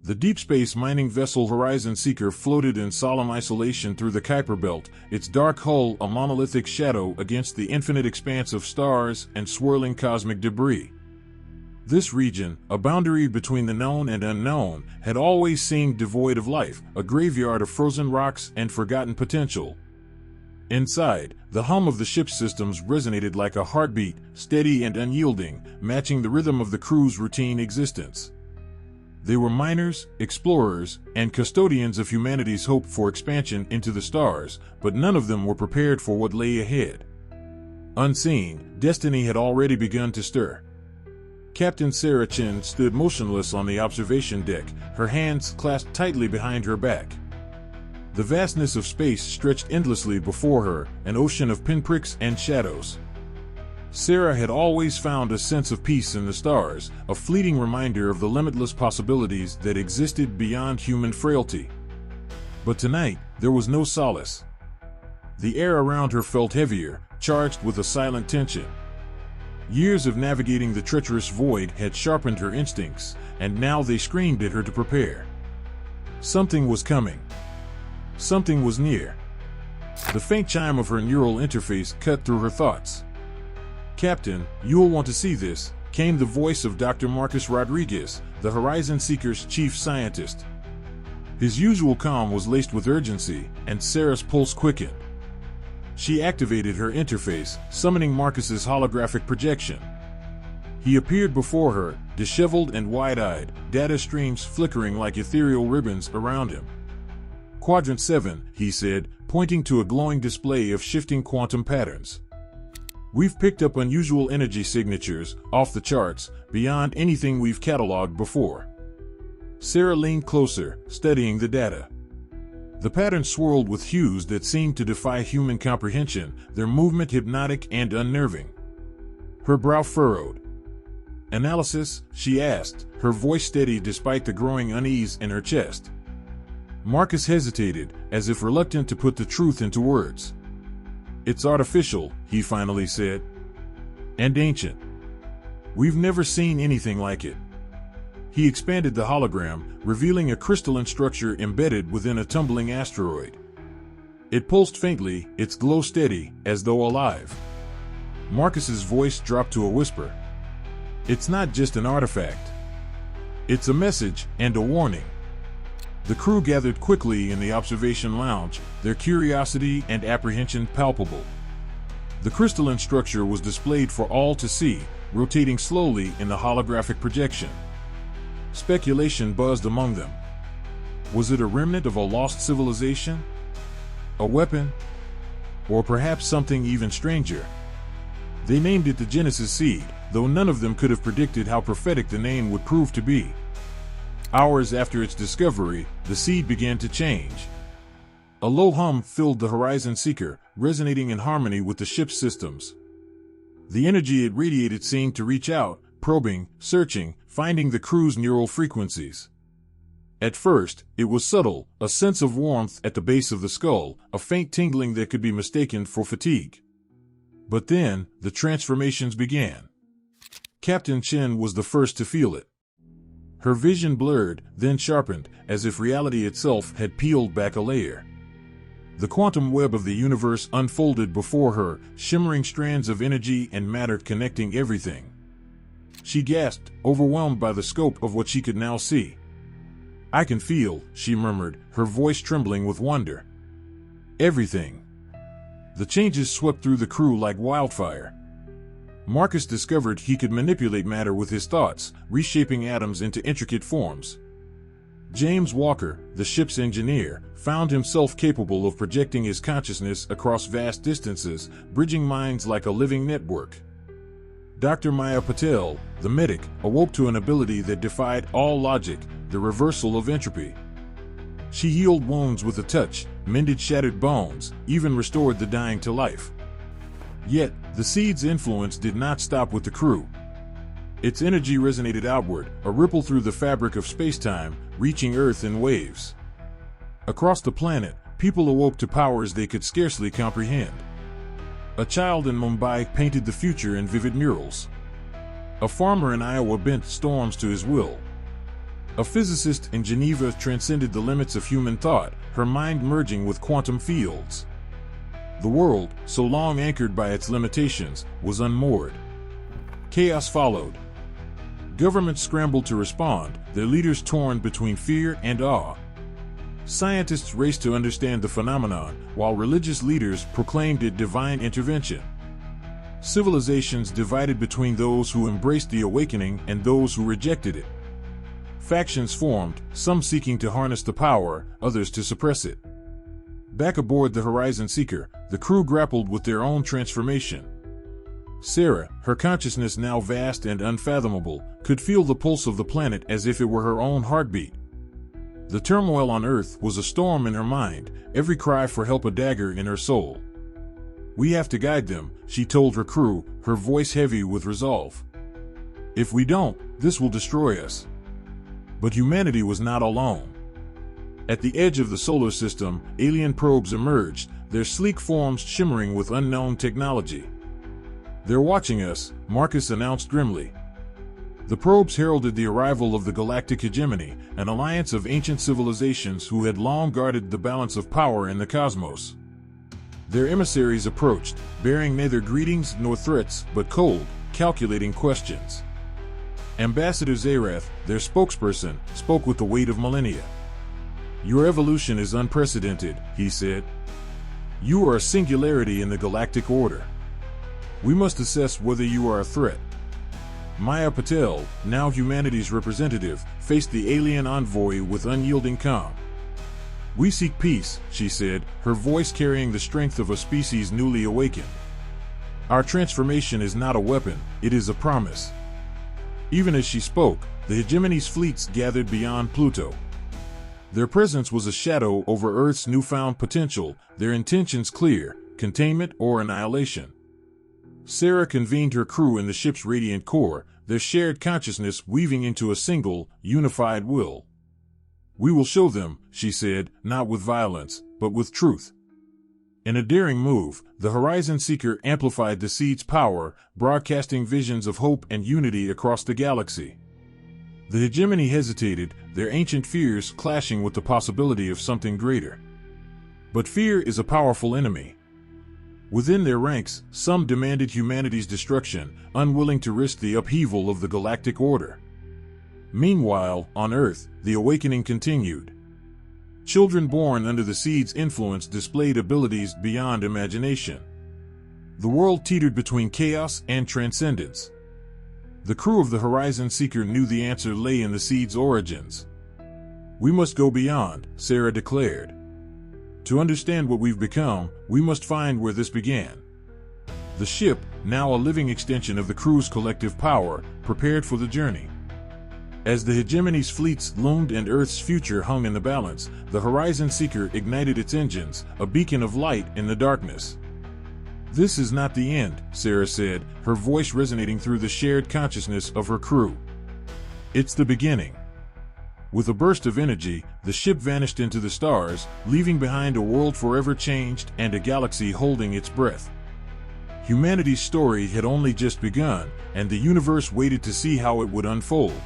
The deep space mining vessel Horizon Seeker floated in solemn isolation through the Kuiper Belt, its dark hull a monolithic shadow against the infinite expanse of stars and swirling cosmic debris. This region, a boundary between the known and unknown, had always seemed devoid of life, a graveyard of frozen rocks and forgotten potential. Inside, the hum of the ship's systems resonated like a heartbeat, steady and unyielding, matching the rhythm of the crew's routine existence. They were miners, explorers, and custodians of humanity's hope for expansion into the stars, but none of them were prepared for what lay ahead. Unseen, destiny had already begun to stir. Captain Sarah Chen stood motionless on the observation deck, her hands clasped tightly behind her back. The vastness of space stretched endlessly before her, an ocean of pinpricks and shadows. Sarah had always found a sense of peace in the stars, a fleeting reminder of the limitless possibilities that existed beyond human frailty. But tonight, there was no solace. The air around her felt heavier, charged with a silent tension. Years of navigating the treacherous void had sharpened her instincts, and now they screamed at her to prepare. Something was coming. Something was near. The faint chime of her neural interface cut through her thoughts. "Captain, you'll want to see this," came the voice of Dr. Marcus Rodriguez, the Horizon Seeker's chief scientist. His usual calm was laced with urgency, and Sarah's pulse quickened. She activated her interface, summoning Marcus's holographic projection. He appeared before her, disheveled and wide-eyed, data streams flickering like ethereal ribbons around him. "Quadrant 7, he said, pointing to a glowing display of shifting quantum patterns. "We've picked up unusual energy signatures, off the charts, beyond anything we've cataloged before." Sarah leaned closer, studying the data. The patterns swirled with hues that seemed to defy human comprehension, their movement hypnotic and unnerving. Her brow furrowed. "Analysis?" she asked, her voice steady despite the growing unease in her chest. Marcus hesitated, as if reluctant to put the truth into words. "It's artificial," he finally said. "And ancient. We've never seen anything like it." He expanded the hologram, revealing a crystalline structure embedded within a tumbling asteroid. It pulsed faintly, its glow steady, as though alive. Marcus's voice dropped to a whisper. "It's not just an artifact. It's a message and a warning." The crew gathered quickly in the observation lounge, their curiosity and apprehension palpable. The crystalline structure was displayed for all to see, rotating slowly in the holographic projection. Speculation buzzed among them. Was it a remnant of a lost civilization? A weapon? Or perhaps something even stranger? They named it the Genesis Seed, though none of them could have predicted how prophetic the name would prove to be. Hours after its discovery, the seed began to change. A low hum filled the Horizon Seeker, resonating in harmony with the ship's systems. The energy it radiated seemed to reach out, probing, searching, finding the crew's neural frequencies. At first, it was subtle, a sense of warmth at the base of the skull, a faint tingling that could be mistaken for fatigue. But then, the transformations began. Captain Chen was the first to feel it. Her vision blurred, then sharpened, as if reality itself had peeled back a layer. The quantum web of the universe unfolded before her, shimmering strands of energy and matter connecting everything. She gasped, overwhelmed by the scope of what she could now see. "I can feel," she murmured, her voice trembling with wonder. "Everything." The changes swept through the crew like wildfire. Marcus discovered he could manipulate matter with his thoughts, reshaping atoms into intricate forms. James Walker, the ship's engineer, found himself capable of projecting his consciousness across vast distances, bridging minds like a living network. Dr. Maya Patel, the medic, awoke to an ability that defied all logic, the reversal of entropy. She healed wounds with a touch, mended shattered bones, even restored the dying to life. Yet, the seed's influence did not stop with the crew. Its energy resonated outward, a ripple through the fabric of space-time, reaching Earth in waves. Across the planet, people awoke to powers they could scarcely comprehend. A child in Mumbai painted the future in vivid murals. A farmer in Iowa bent storms to his will. A physicist in Geneva transcended the limits of human thought, her mind merging with quantum fields. The world, so long anchored by its limitations, was unmoored. Chaos followed. Governments scrambled to respond, their leaders torn between fear and awe. Scientists raced to understand the phenomenon, while religious leaders proclaimed it divine intervention. Civilizations divided between those who embraced the awakening and those who rejected it. Factions formed, some seeking to harness the power, others to suppress it. Back aboard the Horizon Seeker, the crew grappled with their own transformation. Sarah, her consciousness now vast and unfathomable, could feel the pulse of the planet as if it were her own heartbeat. The turmoil on Earth was a storm in her mind, every cry for help a dagger in her soul. "We have to guide them," she told her crew, her voice heavy with resolve. "If we don't, this will destroy us." But humanity was not alone. At the edge of the solar system, alien probes emerged, their sleek forms shimmering with unknown technology. "They're watching us," Marcus announced grimly. The probes heralded the arrival of the galactic hegemony, an alliance of ancient civilizations who had long guarded the balance of power in the cosmos. Their emissaries approached, bearing neither greetings nor threats, but cold, calculating questions. Ambassador Zerath, their spokesperson, spoke with the weight of millennia. "Your evolution is unprecedented," he said. "You are a singularity in the galactic order. We must assess whether you are a threat." Maya Patel, now humanity's representative, faced the alien envoy with unyielding calm. "We seek peace," she said, her voice carrying the strength of a species newly awakened. "Our transformation is not a weapon, it is a promise." Even as she spoke, the hegemony's fleets gathered beyond Pluto. Their presence was a shadow over Earth's newfound potential, their intentions clear: containment or annihilation. Sarah convened her crew in the ship's radiant core, their shared consciousness weaving into a single, unified will. "We will show them," she said, not with violence, but with truth. In a daring move, the Horizon Seeker amplified the seed's power, broadcasting visions of hope and unity across the galaxy. The hegemony hesitated, their ancient fears clashing with the possibility of something greater. But fear is a powerful enemy. Within their ranks, some demanded humanity's destruction, unwilling to risk the upheaval of the galactic order. Meanwhile, on Earth, the awakening continued. Children born under the seed's influence displayed abilities beyond imagination. The world teetered between chaos and transcendence. The crew of the Horizon Seeker knew the answer lay in the seed's origins. "We must go beyond," Sarah declared. "To understand what we've become, we must find where this began." The ship, now a living extension of the crew's collective power, prepared for the journey. As the hegemony's fleets loomed and Earth's future hung in the balance, the Horizon Seeker ignited its engines, a beacon of light in the darkness. "This is not the end," Sarah said, her voice resonating through the shared consciousness of her crew. "It's the beginning." With a burst of energy, the ship vanished into the stars, leaving behind a world forever changed and a galaxy holding its breath. Humanity's story had only just begun, and the universe waited to see how it would unfold.